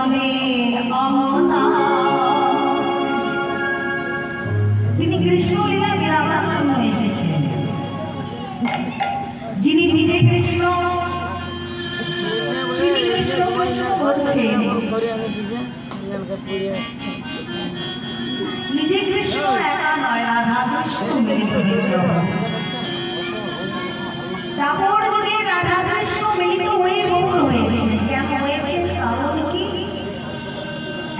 রামের অবতার। তিনি কৃষ্ণ লীলা বিরাবার জন্য এসেছেন। যিনি নিজে কৃষ্ণ, তিনি কৃষ্ণ কৃষ্ণ বলছেন। নিজে কৃষ্ণ একা নয়, রাধা কৃষ্ণ মিলিত তারপর যদি রাধা কৃষ্ণ মিলিত হয়ে গৌর হয়েছে। কেন হয়েছে? কারণ কি?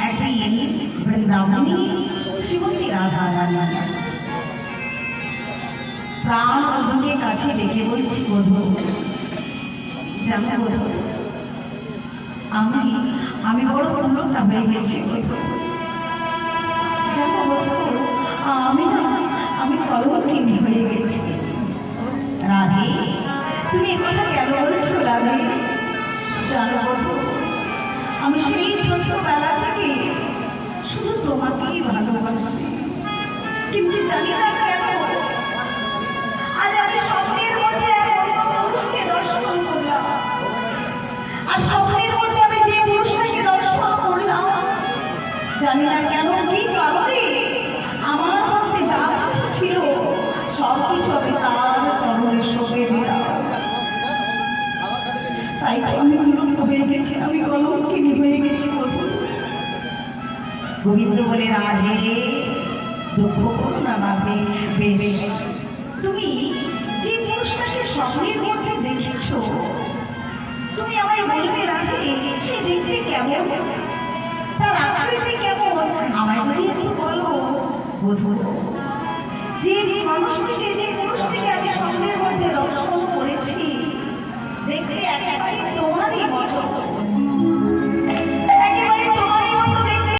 একদিন বৃন্দাবনী শ্রীমতী রাধা রানী প্রাণ বন্ধুকে কাছে ডেকে বলছি, বধূ জানো বধূ, আমি বড় পুণ্যটা হয়ে গেছি। জানো বধূ, আমি কলঙ্কিনী হয়ে গেছি। রাধে, তুমি কথা কেন বলছো রাধে? জানো বধূ, আমি সেই ছোটবেলা থেকে শুধু তোমাকেই ভালোবাসি, কিন্তু জানি না কেন আজ আমি স্বপ্নের মধ্যে এক পুরুষকে দর্শন করলাম। আর স্বপ্নের মধ্যে আমি যে পুরুষটাকে দর্শন করলাম, জানি না কেন কি কারণে আমার মধ্যে যা কিছু ছিল সব কিছু আমি তার চরণে শোকে দিলাম। তাই আমি কলঙ্ক হয়ে গেছি, আমি কলঙ্কিনী হয়ে গেছি। গোবিন্দ বলে, রাধে দুঃখ করো না রাধে, বেশ তুমি যে পুরুষটাকে স্বপ্নের মধ্যে দেখেছ, তুমি আমায় বলবে রাধে সে দেখতে কেমন, তার আকৃতি কেমন, আমায় যদি একটু বলো। বধূ